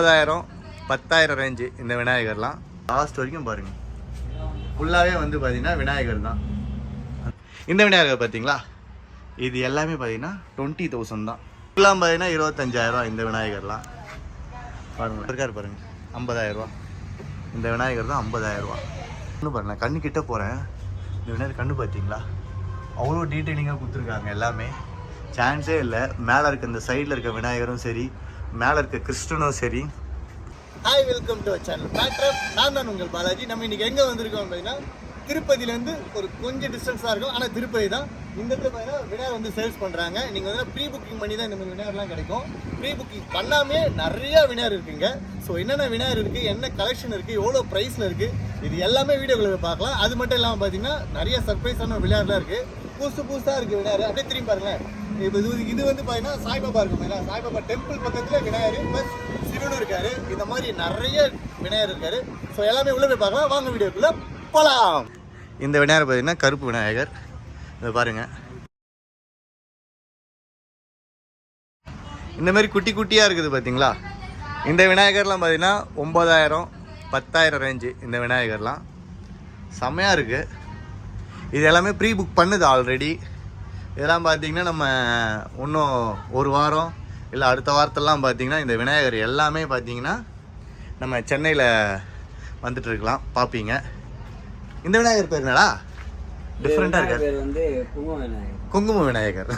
90,000 10,000 range இந்த விநாயகர்லாம். Last வரைக்கும் பாருங்கள், ஃபுல்லாகவே வந்து பார்த்தீங்கன்னா விநாயகர் தான். இந்த விநாயகர் பார்த்தீங்களா, இது எல்லாமே பார்த்தீங்கன்னா 20,000 தான். ஃபுல்லாக பார்த்தீங்கன்னா 25,000 இந்த விநாயகர்லாம். பாருங்கள் இருக்கார் பாருங்கள், 50,000. இந்த விநாயகர் தான் 50,000. இன்னும் பாருங்கள், கண்ணு கிட்ட போகிறேன். இந்த விநாயகர் கண்ணு பார்த்தீங்களா, அவ்வளோ டீட்டெயிலிங்காக கொடுத்துருக்காங்க. எல்லாமே சான்ஸே இல்லை. மேலே இருக்க இந்த சைடில் இருக்க விநாயகரும் சரி, மேலே இருக்க கிறிஸ்டனும் சரி. ஹாய், வெல்கம் டு சேனல் பேட்ரப். நான் தான் உங்கள் பாலாஜி. நம்ம இன்றைக்கி எங்கே வந்திருக்கோம் அப்படின்னா, திருப்பதியிலேருந்து ஒரு கொஞ்சம் டிஸ்டன்ஸாக இருக்கும், ஆனால் திருப்பதி தான். இந்த இடத்துல பார்த்தீங்கன்னா விநாயகர் வந்து சேல்ஸ் பண்ணுறாங்க. நீங்கள் வந்து ப்ரீ புக்கிங் பண்ணி தான் இந்த மாதிரி விநாயகர்லாம் கிடைக்கும். ப்ரீ புக்கிங் பண்ணாமே நிறையா விநாயகர் இருக்குங்க. ஸோ என்னென்ன விநாயகர் இருக்குது, என்ன கலெக்ஷன் இருக்குது, எவ்வளோ ப்ரைஸில் இருக்குது, இது எல்லாமே வீடியோக்குள்ள பார்க்கலாம். அது மட்டும் இல்லாமல் பார்த்தீங்கன்னா நிறைய சர்ப்ரைஸான விநாயகர்லாம் இருக்குது. புதுசாக இருக்குது விநாயகர். அப்படியே திரும்பி பாருங்களேன். இப்போ இது வந்து பார்த்தீங்கன்னா சாய்பாபா இருக்கும். சாய்பாபா டெம்பிள் பக்கத்தில் விநாயகர் ப்ளஸ் சிவனும் இருக்காரு. இந்த மாதிரி நிறைய விநாயகர் இருக்காரு. ஸோ எல்லாமே உள்ள போய் பார்க்கலாம். வாங்க வீடியோக்குள்ள போகலாம். இந்த விநாயகர் பார்த்தீங்கன்னா கருப்பு விநாயகர். இதை பாருங்க, இந்த மாதிரி குட்டி குட்டியாக இருக்குது பார்த்தீங்களா. இந்த விநாயகர்லாம் பார்த்தீங்கன்னா 9,000 10,000 ரேஞ்சு இந்த விநாயகர்லாம். செம்மையாக இருக்குது. இது எல்லாமே ப்ரீ புக் பண்ணுது ஆல்ரெடி. இதெல்லாம் பார்த்திங்கன்னா நம்ம இன்னும் ஒரு வாரம் இல்லை அடுத்த வாரத்தெல்லாம் பார்த்திங்கன்னா இந்த விநாயகர் எல்லாமே பார்த்திங்கன்னா நம்ம சென்னையில் வந்துட்டுருக்கலாம், பார்ப்பீங்க. இந்த விநாயகர் பேர் என்னடா டிஃப்ரெண்ட்டாக இருக்கார்? குங்கும விநாயகர்.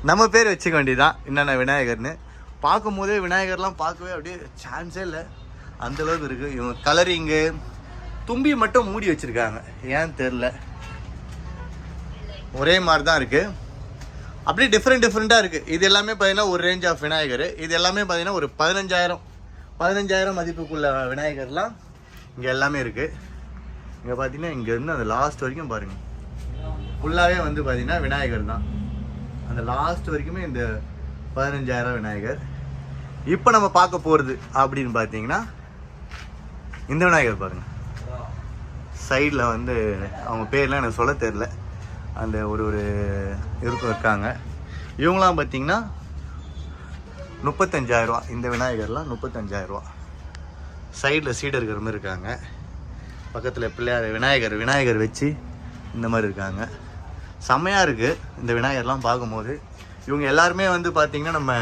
நம்ம பேர் வச்சுக்க வேண்டியதான் என்னென்ன விநாயகர்னு. பார்க்கும் போதே விநாயகர்லாம் பார்க்கவே அப்படியே சான்ஸே இல்லை, அந்தளவுக்கு இருக்குது. இவங்க கலரிங்கு தும்பி மட்டும் மூடி வச்சுருக்காங்க, ஏன்னு தெரில. ஒரே மாதிரி தான் இருக்குது, அப்படியே டிஃப்ரெண்ட்டாக இருக்குது. இது எல்லாமே பார்த்தீங்கன்னா ஒரு ரேஞ்ச் ஆஃப் விநாயகர். இது எல்லாமே பார்த்தீங்கன்னா ஒரு 15,000 மதிப்புக்குள்ள விநாயகர்லாம் இங்கே எல்லாமே இருக்குது. இங்கே பார்த்தீங்கன்னா இங்கேருந்து அந்த லாஸ்ட் வரைக்கும் பாருங்கள், ஃபுல்லாகவே வந்து பார்த்தீங்கன்னா விநாயகர் தான். அந்த லாஸ்ட் வரைக்குமே இந்த 15,000 விநாயகர். இப்போ நம்ம பார்க்க போகிறது அப்படின்னு பார்த்தீங்கன்னா இந்த விநாயகர் பாருங்கள். சைடில் வந்து அவங்க பேர்லாம் எனக்கு சொல்ல தெரில, அந்த ஒரு இருக்காங்க. இவங்களாம் பார்த்தீங்கன்னா 35,000. இந்த விநாயகர்லாம் 35,000. சைடில் சீடர் இருக்கிற மாதிரி இருக்காங்க. பக்கத்தில் பிள்ளையார் விநாயகர் வச்சு இந்த மாதிரி இருக்காங்க. செம்மையாக இருக்குது இந்த விநாயகர்லாம் பார்க்கும்போது. இவங்க எல்லாருமே வந்து பார்த்திங்கன்னா நம்ம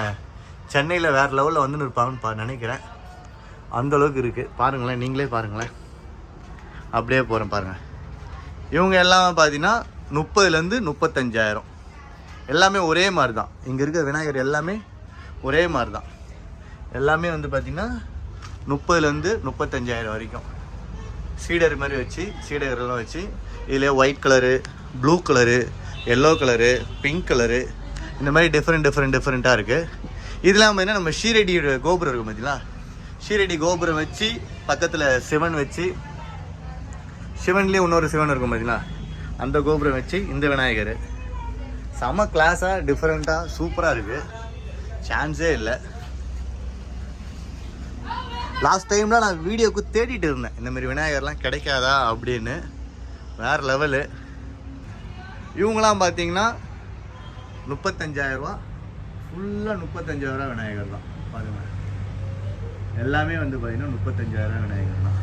சென்னையில் வேறு லெவலில் வந்து இருப்பாங்கன்னு நினைக்கிறேன். அந்தளவுக்கு இருக்குது. பாருங்களேன், நீங்களே பாருங்களேன். அப்படியே போகிறேன் பாருங்கள். இவங்க எல்லாம் பார்த்தீங்கன்னா 30,000 35,000. எல்லாமே ஒரே மாதிரி தான். இங்கே இருக்கிற விநாயகர் எல்லாமே ஒரே மாதிரி தான். எல்லாமே வந்து பார்த்திங்கன்னா 30,000 35,000 வரைக்கும். சீடர் மாதிரி வச்சு, சீடர்லாம் வச்சு இதில் white colour, blue colour, yellow colour, pink colour, இந்த மாதிரி டிஃப்ரெண்ட்டாக இருக்குது. இதெல்லாம் பார்த்தீங்கன்னா நம்ம ஷீரடியோட கோபுரம் இருக்கும் பார்த்தீங்களா, ஷீரடி கோபுரம் வச்சு பக்கத்தில் சிவன் வச்சு, சிவன்லேயே இன்னொரு சிவன் இருக்கும் பார்த்தீங்களா, அந்த கோபுரம் வச்சு இந்த விநாயகர் செம கிளாஸாக டிஃப்ரெண்ட்டாக சூப்பராக இருக்குது. சான்ஸே இல்லை. லாஸ்ட் டைம்லாம் நான் வீடியோவுக்கு தேடிட்டு இருந்தேன், இந்தமாரி விநாயகர்லாம் கிடைக்காதா அப்படின்னு. வேறு லெவலு. இவங்களாம் பார்த்தீங்கன்னா 35,000. ஃபுல்லாக 35,000 விநாயகர் தான் பாருங்கள். எல்லாமே வந்து பார்த்தீங்கன்னா 35,000 விநாயகர் தான்.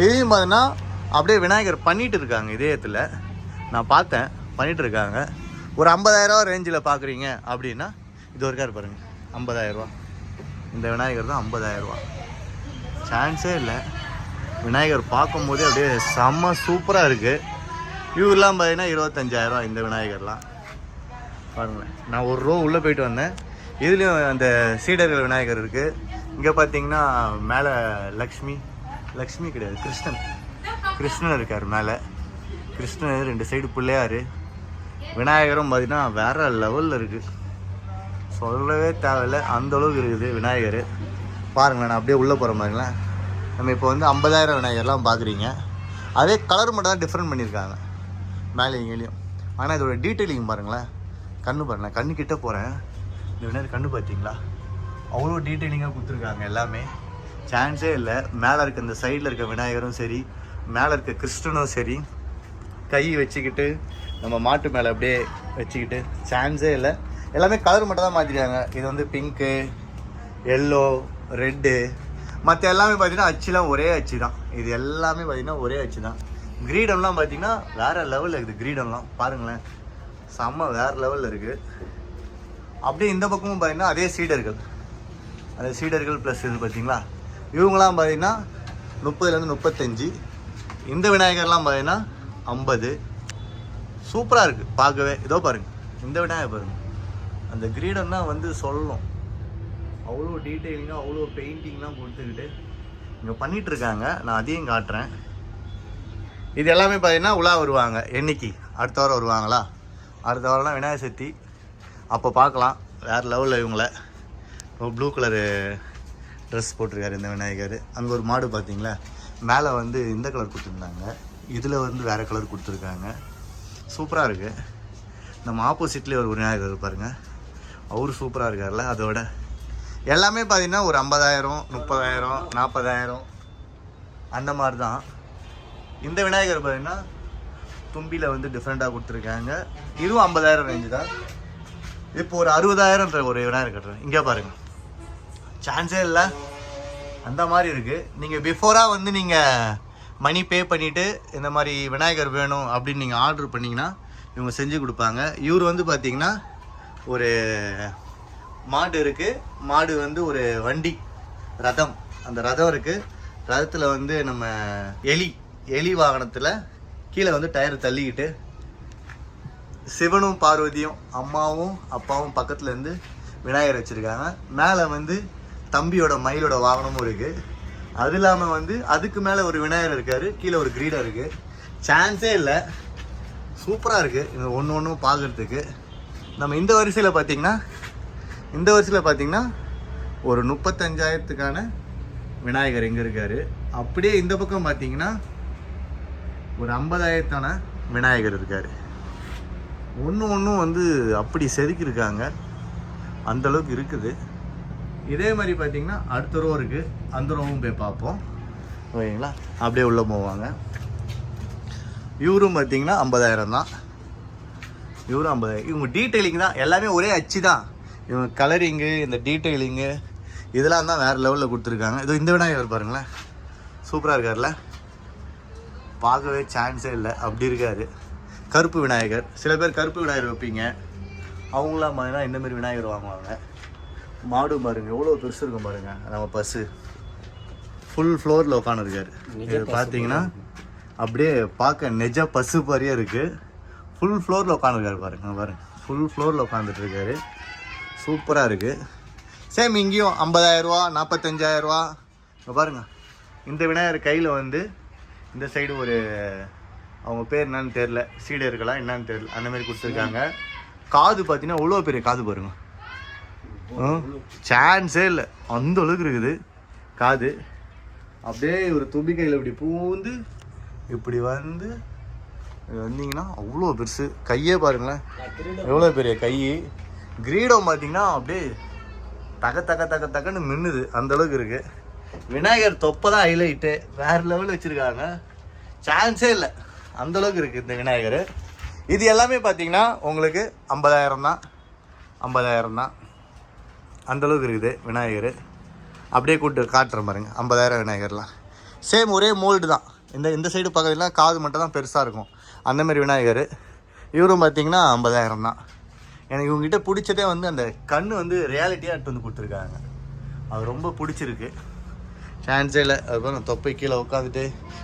இதையும் பார்த்தீங்கன்னா அப்படியே விநாயகர் பண்ணிகிட்டு இருக்காங்க இதயத்தில். நான் பார்த்தேன், பண்ணிகிட்டு இருக்காங்க. ஒரு 50,000 ரேஞ்சில் பார்க்குறீங்க அப்படின்னா இது இருக்கார் பாருங்கள், 50,000. இந்த விநாயகர் தான் 50,000. சான்ஸே இல்லை. விநாயகர் பார்க்கும்போதே அப்படியே செம்ம சூப்பராக இருக்குது. இவரெலாம் பார்த்தீங்கன்னா 25,000 இந்த விநாயகர்லாம். பாருங்களேன், நான் ஒரு ரோ உள்ளே போயிட்டு வந்தேன். இதுலேயும் அந்த சீடர்கள் விநாயகர் இருக்குது. இங்கே பார்த்தீங்கன்னா மேலே லக்ஷ்மி கிடையாது, கிருஷ்ணன் இருக்கார் மேலே. கிருஷ்ணன் 2 சைடு பிள்ளையார். விநாயகரும் பார்த்தீங்கன்னா வேறு லெவலில் இருக்குது, சொல்லவே தேவையில்லை, அந்தளவுக்கு இருக்குது விநாயகர். பாருங்களேன், நான் அப்படியே உள்ளே போகிற மாதிரிங்களேன். நம்ம இப்போ வந்து 50,000 விநாயகர்லாம் பார்க்குறீங்க. அதே கலர் மட்டும் தான் டிஃப்ரெண்ட் பண்ணியிருக்காங்க மேலே இங்கேயும். ஆனால் இதோட டீட்டெயிலிங் பாருங்களேன், கண்ணு பாருங்களேன். கண்ணு கிட்ட போகிறேன். இந்த விநாயகர் கண்ணு பார்த்தீங்களா, அவ்வளோ டீட்டெயிலிங்காக கொடுத்துருக்காங்க. எல்லாமே சான்ஸே இல்லை. மேலே இருக்க இந்த சைடில் இருக்க விநாயகரும் சரி, மேலே இருக்க கிறிஸ்டனும் சரி, கை வச்சுக்கிட்டு நம்ம மாட்டு மேலே அப்படியே வச்சுக்கிட்டு சான்ஸே இல்லை. எல்லாமே கலர் மட்டும் தான் மாற்றிருக்காங்க. இது வந்து பிங்க்கு, எல்லோ, ரெட்டு, மற்ற எல்லாமே பார்த்தீங்கன்னா அச்சுலாம் ஒரே அச்சு தான். இது எல்லாமே பார்த்தீங்கன்னா ஒரே அச்சு தான். கிரீடம்லாம் பார்த்தீங்கன்னா வேறு லெவலில் இருக்குது. கிரீடம்லாம் பாருங்களேன், செம்ம வேறு லெவலில் இருக்குது. அப்படியே இந்த பக்கமும் பார்த்தீங்கன்னா அதே சீடர்கள், அதே சீடர்கள் ப்ளஸ் இது பார்த்தீங்களா, இவங்களாம் பார்த்தீங்கன்னா 30லேருந்து 35. இந்த விநாயகர்லாம் பார்த்தீங்கன்னா 50. சூப்பராக இருக்குது பார்க்கவே. இதோ பாருங்கள், இந்த விநாயகர் பாருங்கள், அந்த கிரீடம் தான் வந்து சொல்லணும். அவ்வளோ டீட்டெயிலிங்காக அவ்வளோ பெயிண்டிங்லாம் கொடுத்துக்கிட்டு இங்கே பண்ணிகிட்ருக்காங்க. நான் அதையும் காட்டுறேன். இது எல்லாமே பார்த்தீங்கன்னா உலா வருவாங்க. என்னைக்கு? அடுத்த வாரம் வருவாங்களா? அடுத்த வாரம்லாம் விநாயகர் சதுர்த்தி, அப்போ பார்க்கலாம். வேறு லெவலில் இவங்கள ப்ளூ கலரு ட்ரெஸ் போட்டிருக்காரு இந்த விநாயகர். அங்கே ஒரு மாடு பார்த்தீங்களா, மேலே வந்து இந்த கலர் கொடுத்துருந்தாங்க, இதில் வந்து வேறு கலர் கொடுத்துருக்காங்க. சூப்பராக இருக்குது. நம்ம ஆப்போசிட்லேயே ஒரு விநாயகர் பாருங்கள், அவரு சூப்பராக இருக்கார்ல. அதோட எல்லாமே பார்த்தீங்கன்னா ஒரு 50,000, 30,000, 40,000 அந்த மாதிரி தான். இந்த விநாயகர் பார்த்தீங்கன்னா தும்பியில் வந்து டிஃப்ரெண்ட்டாக கொடுத்துருக்காங்க. இதுவும் 50,000 ரேஞ்சு தான். இப்போ ஒரு 60,000ன்ற ஒரு விநாயகர் கட்டுறேன். இங்கே பாருங்கள், சான்ஸே இல்லை, அந்த மாதிரி இருக்குது. நீங்கள் பிஃபோராக வந்து நீங்கள் மணி பே பண்ணிவிட்டு இந்த மாதிரி விநாயகர் வேணும் அப்படின்னு நீங்கள் ஆர்டர் பண்ணிங்கன்னா இவங்க செஞ்சு கொடுப்பாங்க. இவர் வந்து பார்த்தீங்கன்னா ஒரு மாடு இருக்குது, மாடு வந்து ஒரு வண்டி ரதம், அந்த ரதம் இருக்குது. ரதத்தில் வந்து நம்ம எலி வாகனத்தில் கீழே வந்து டயர் தள்ளிக்கிட்டு சிவனும் பார்வதியும் அம்மாவும் அப்பாவும் பக்கத்தில் இருந்து விநாயகர் வச்சுருக்காங்க. மேலே வந்து தம்பியோட மயிலோட வாகனமும் இருக்குது. அது இல்லாமல் வந்து அதுக்கு மேலே ஒரு விநாயகர் இருக்கார், கீழே ஒரு கிரீடம் இருக்குது. சான்ஸே இல்லை, சூப்பராக இருக்குது. இது ஒன்று ஒன்றும் பார்க்குறதுக்கு. நம்ம இந்த வரிசையில் பார்த்தீங்கன்னா ஒரு 35,000க்கான விநாயகர் எங்கே இருக்கார். அப்படியே இந்த பக்கம் பார்த்தீங்கன்னா ஒரு 50,000க்கான விநாயகர் இருக்கார். ஒன்றும் வந்து அப்படி செதுக்கியிருக்காங்க, அந்தளவுக்கு இருக்குது. இதே மாதிரி பார்த்தீங்கன்னா அடுத்த ரோ இருக்குது, அந்த ரோவும் போய் பார்ப்போம் ஓகேங்களா. அப்படியே உள்ளே போவாங்க. இவரும் பார்த்தீங்கன்னா 50,000 தான். இவரும் 50,000. இவங்க டீட்டெயிலிங் தான், எல்லாமே ஒரே அச்சு தான். இவங்க கலரிங்கு, இந்த டீட்டெயிலிங்கு இதெல்லாம் தான் வேறு லெவலில் கொடுத்துருக்காங்க. இதோ இந்த விநாயகர் பாருங்களேன், சூப்பராக இருக்கார்ல, பார்க்கவே சான்ஸே இல்லை, அப்படி இருக்கார். கருப்பு விநாயகர், சில பேர் கருப்பு விநாயகர் வைப்பீங்க, அவங்களாம் பார்த்தீங்கன்னா இந்தமாரி விநாயகர் வாங்குவாங்க. மாடு பாருங்கள் எவ்வளோ பெருசு இருக்கும் பாருங்கள். நம்ம பஸ்ஸு ஃபுல் ஃப்ளோரில் உட்காந்துருக்காரு. இது பார்த்தீங்கன்னா அப்படியே பார்க்க நெஜ பஸ்ஸு மாதிரியே இருக்குது. ஃபுல் ஃப்ளோரில் உட்காந்துருக்காரு பாருங்கள், ஃபுல் ஃப்ளோரில் உட்காந்துட்ருக்காரு. சூப்பராக இருக்குது. சேம் இங்கேயும் 50,000, 45,000. இங்கே பாருங்கள், இந்த விநாயகர் கையில் வந்து இந்த சைடு ஒரு அவங்க பேர் என்னன்னு தெரில, சீடு இருக்கலாம் என்னன்னு தெரில, அந்த மாதிரி கொடுத்துருக்காங்க. காது பார்த்தீங்கன்னா அவ்வளோ பெரிய காது பாருங்க, சான்ஸே இல்லை, அந்த அளவுக்கு இருக்குது காது. அப்படியே ஒரு தும்பி கையில் இப்படி பூந்து இப்படி வந்து வந்தீங்கன்னா அவ்வளோ பெருசு. கையே பாருங்களேன் எவ்வளோ பெரிய கை. கிரீடம் பார்த்தீங்கன்னா அப்படியே தக்கன்னு மின்னுது, அந்தளவுக்கு இருக்குது. விநாயகர் தொப்பை தான் ஹைலைட்டு, வேறு லெவலில் வச்சுருக்காங்க. சான்ஸே இல்லை, அந்தளவுக்கு இருக்குது இந்த விநாயகர். இது எல்லாமே பார்த்தீங்கன்னா உங்களுக்கு 50,000 தான், 50,000 தான், அந்தளவுக்கு இருக்குது விநாயகர். அப்படியே கூட்டு காட்டுறேன் பாருங்க, 50,000 விநாயகர்லாம். சேம் ஒரே மோல்டு தான். இந்த சைடு பார்க்குறதுனா காது மட்டும் தான் பெருசாக இருக்கும், அந்தமாரி விநாயகர். இவரும் பார்த்தீங்கன்னா 50,000 தான். எனக்கு இவங்ககிட்ட பிடிச்சதே வந்து அந்த கண் வந்து ரியாலிட்டியாக எடுத்து வந்து கொடுத்துருக்காங்க, அது ரொம்ப பிடிச்சிருக்கு. சான்ஸே இல்லை. அதுபோல் நான் தொப்பை கீழே உட்காந்துட்டு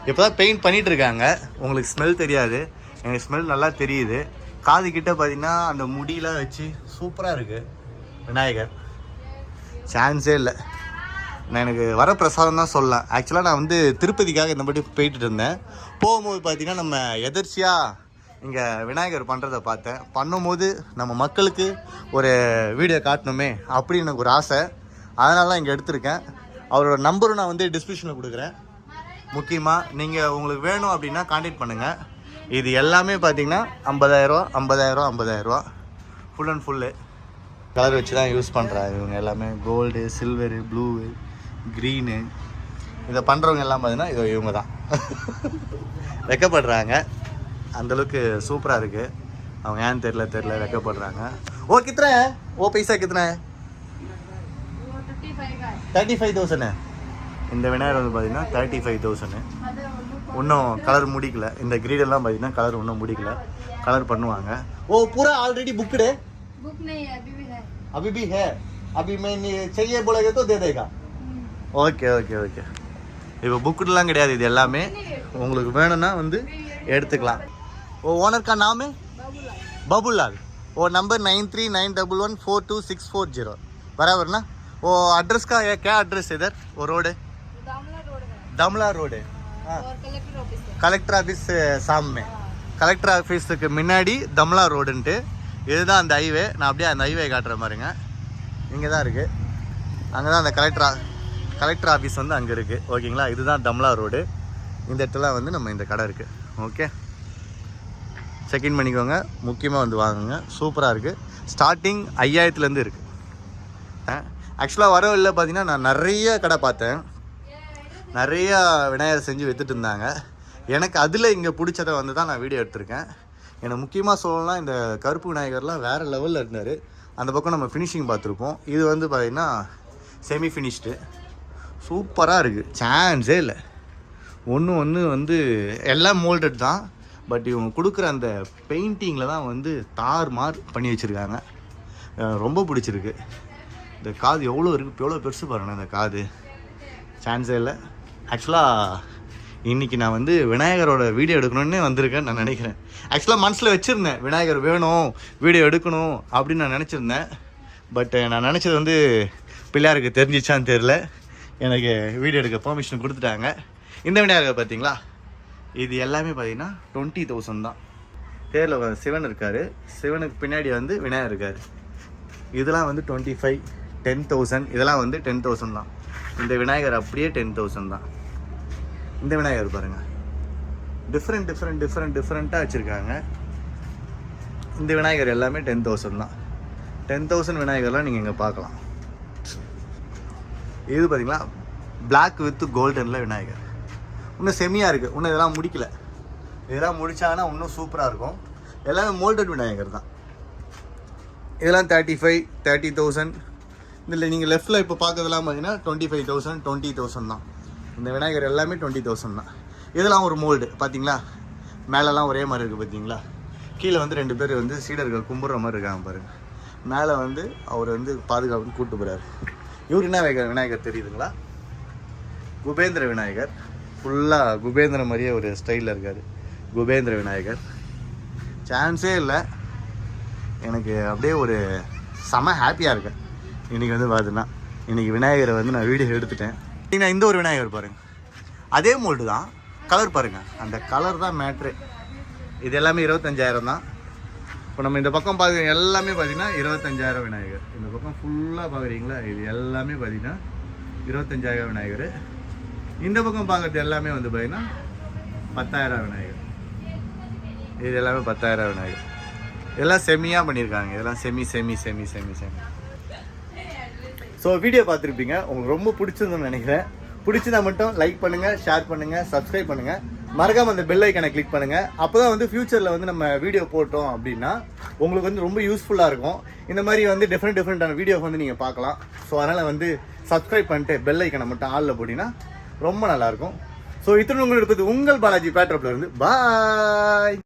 இப்போ தான் பெயிண்ட் பண்ணிகிட்டு இருக்காங்க. உங்களுக்கு ஸ்மெல் தெரியாது, எனக்கு ஸ்மெல் நல்லா தெரியுது. காது கிட்ட பார்த்தீங்கன்னா அந்த முடியெலாம் வச்சு சூப்பராக இருக்குது விநாயகர். சான்ஸே இல்லை. நான் எனக்கு வர பிரசாதம் தான் சொல்லலாம். ஆக்சுவலாக நான் வந்து திருப்பதிக்காக இந்த மாதிரி போயிட்டு இருந்தேன். போகும்போது பார்த்தீங்கன்னா நம்ம எதர்ச்சியாக இங்கே விநாயகர் பண்ணுறதை பார்த்தேன். பண்ணும்போது நம்ம மக்களுக்கு ஒரு வீடியோ காட்டணுமே அப்படின்னு எனக்கு ஒரு ஆசை, அதனால தான் இங்கே எடுத்திருக்கேன். அவரோட நம்பரும் நான் வந்து டிஸ்கிரிப்ஷனில் கொடுக்குறேன். முக்கியமாக நீங்கள் உங்களுக்கு வேணும் அப்படின்னா கான்டாக்ட் பண்ணுங்கள். இது எல்லாமே பார்த்தீங்கன்னா 50,000, 50,000, 50,000 ஃபுல் அண்ட் ஃபுல்லு கலர் வச்சு தான் யூஸ் பண்ணுறாங்க இவங்க எல்லாமே. கோல்டு, சில்வரு, ப்ளூவு, க்ரீனு, இதை பண்ணுறவங்க எல்லாம் பார்த்தீங்கன்னா இது இவங்க தான் வெக்கப்படுறாங்க. அந்தளவுக்கு சூப்பராக இருக்குது. அவங்க ஏன்னு தெரில வெக்கப்படுறாங்க. ஓ கித்தனை, ஓ பைசா கித்தனை? 55 35,000. இந்த விநாயகர் வந்து பார்த்தீங்கன்னா 35,000. இன்னும் கலர் முடிக்கல. இந்த கிரீடெல்லாம் பார்த்தீங்கன்னா கலர் இன்னும் முடிக்கல. கலர் பண்ணுவாங்க. ஓ पूरा ऑलरेडी बुकड है? बुक नहीं है, अभी भी है. अभी भी है. अभी मैं चाहिए बोलेगा तो दे देगा. Okay okay okay. இப்போ புக்குலாம் கிடையாது, இது எல்லாமே உங்களுக்கு வேணும்னா வந்து எடுத்துக்கலாம். ஓ ஓனர் का नाम है बाबूलाल. वो नंबर 9391142640 बराबर ना. वो एड्रेस का है, क्या एड्रेस इधर? वो रोड है दमला रोड है. हाँ, और कलेक्टर ऑफिस है. கலெக்டர் ஆஃபீஸ் சாமே. கலெக்டர் ஆஃபீஸுக்கு முன்னாடி தம்லா ரோடுன்ட்டு இதுதான் அந்த ஹைவே. நான் அப்படியே அந்த ஹைவே காட்டுறேன் பாருங்க. இங்கே தான் இருக்குது. அங்கே தான் அந்த கலெக்டர் ஆஃபீஸ் வந்து அங்கே இருக்குது. ஓகேங்களா, இதுதான் தம்லா ரோடு. இந்த இடத்துல வந்து நம்ம இந்த கடை இருக்குது. ஓகே, செக்இன் பண்ணிக்கோங்க. முக்கியமாக வந்து வாங்குங்க. சூப்பராக இருக்குது. ஸ்டார்டிங் 5000லேருந்து இருக்குது. ஆக்சுவலாக வரவில்லை பார்த்தீங்கன்னா நான் நிறைய கடை பார்த்தேன். நிறையா விநாயகர் செஞ்சு விற்றுட்டு இருந்தாங்க. எனக்கு அதில் இங்கே பிடிச்சதை வந்து தான் நான் வீடியோ எடுத்திருக்கேன். எனக்கு முக்கியமாக சொல்லணும்னா இந்த கருப்பு விநாயகர்லாம் வேறு லெவலில் இருந்தார். அந்த பக்கம் நம்ம ஃபினிஷிங் பார்த்துருப்போம். இது வந்து பார்த்திங்கன்னா செமி ஃபினிஷ்டு. சூப்பராக இருக்குது, சான்ஸே இல்லை. ஒன்று வந்து எல்லாம் மோல்டட் தான். பட் இவங்க கொடுக்குற அந்த பெயிண்டிங்கில் தான் வந்து தார் மார் பண்ணி வச்சுருக்காங்க. ரொம்ப பிடிச்சிருக்கு. இந்த காது எவ்வளோ இருக்குது, எவ்வளோ பெருசு பாருங்கள் இந்த காது. சான்ஸே இல்லை. ஆக்சுவலாக இன்றைக்கி நான் வந்து விநாயகரோட வீடியோ எடுக்கணுன்னே வந்திருக்கேன்னு நான் நினைக்கிறேன். ஆக்சுவலாக மனசில் வச்சுருந்தேன் விநாயகர் வேணும், வீடியோ எடுக்கணும் அப்படின்னு நான் நினச்சிருந்தேன். பட் நான் நினச்சது வந்து பிள்ளையாருக்கு தெரிஞ்சிச்சான்னு தெரில. எனக்கு வீடியோ எடுக்க பெர்மிஷன் கொடுத்துட்டாங்க. இந்த விநாயகர் பார்த்தீங்களா, இது எல்லாமே பார்த்தீங்கன்னா 20,000 தான். தேரில் சிவன் இருக்கார், சிவனுக்கு பின்னாடி வந்து விநாயகர் இருக்கார். இதெல்லாம் வந்து 25, 10,000. இதெல்லாம் வந்து 10,000 தான். இந்த விநாயகர் அப்படியே 10,000 தான். இந்த விநாயகர் பாருங்கள், டிஃப்ரெண்ட்டாக வச்சுருக்காங்க. இந்த விநாயகர் எல்லாமே 10,000 தான். 10,000 விநாயகர்லாம் நீங்கள் இங்கே பார்க்கலாம். இது பார்த்தீங்களா பிளாக் வித் கோல்டனில் விநாயகர். இன்னும் செமியாக இருக்குது. இன்னும் இதெல்லாம் முடிக்கல. இதெல்லாம் முடித்தாங்கன்னா இன்னும் சூப்பராக இருக்கும். எல்லாமே மோல்டட் விநாயகர் தான். இதெல்லாம் 35, 30,000. இதில் நீங்கள் லெஃப்ட்டில் இப்போ பார்க்கறதெல்லாம் பார்த்தீங்கன்னா 25,000, 20,000 தான். இந்த விநாயகர் எல்லாமே 20,000 தான். இதெல்லாம் ஒரு மோல்டு பார்த்தீங்களா, மேலெல்லாம் ஒரே மாதிரி இருக்குது பார்த்தீங்களா. கீழே வந்து 2 பேர் வந்து சீடர்கள் கும்பிட்ற மாதிரி இருக்காங்க பாருங்கள். மேலே வந்து அவர் வந்து பாதுகாப்புன்னு கூப்பிட்டு போகிறாரு. இவர் என்ன விநாயகர் தெரியுதுங்களா, குபேந்திர விநாயகர். ஃபுல்லாக குபேந்திர மாதிரியே ஒரு ஸ்டைலில் இருக்கார் குபேந்திர விநாயகர். சான்ஸே இல்லை. எனக்கு அப்படியே ஒரு செம ஹாப்பியாக இருக்கேன் இன்றைக்கி வந்து பார்த்தீங்கன்னா. இன்றைக்கி விநாயகரை வந்து நான் வீடியோ எடுத்துட்டேன். நீங்கள் இந்த ஒரு விநாயகர் பாருங்கள், அதே மோல்டு தான். கலர் பாருங்கள், அந்த கலர் தான் மேட்ரு. இது எல்லாமே 25,000 தான். இப்போ நம்ம இந்த பக்கம் பார்க்குற எல்லாமே பார்த்தீங்கன்னா 25,000 விநாயகர். இந்த பக்கம் ஃபுல்லாக பார்க்குறீங்களா, இது எல்லாமே பார்த்தீங்கன்னா 25,000 விநாயகர். இந்த பக்கம் பார்க்குறது எல்லாமே வந்து பார்த்தீங்கன்னா 10,000 விநாயகர். இது எல்லாமே 10,000 விநாயகர். இதெல்லாம் செமியாக பண்ணியிருக்காங்க. இதெல்லாம் செமி. ஸோ வீடியோ பார்த்துருப்பீங்க, உங்களுக்கு ரொம்ப பிடிச்சிருந்துன்னு நினைக்கிறேன். பிடிச்சதா மட்டும் லைக் பண்ணுங்கள், ஷேர் பண்ணுங்கள், சப்ஸ்கிரைப் பண்ணுங்கள். மறக்காமல் அந்த பெல் ஐக்கனை கிளிக் பண்ணுங்கள். அப்போ தான் வந்து ஃப்யூச்சரில் வந்து நம்ம வீடியோ போட்டோம் அப்படின்னா உங்களுக்கு வந்து ரொம்ப யூஸ்ஃபுல்லாக இருக்கும். இந்த மாதிரி வந்து டிஃப்ரெண்டான வீடியோ வந்து நீங்கள் பார்க்கலாம். ஸோ அதனால் வந்து சப்ஸ்கிரைப் பண்ணிட்டு பெல் ஐக்கனை மட்டும் ஆளில் போட்டிங்கன்னா ரொம்ப நல்லாயிருக்கும். ஸோ இத்தனை உங்களுக்கு உங்கள் பாலாஜி பேட்ரப்ல இருந்து பாய்.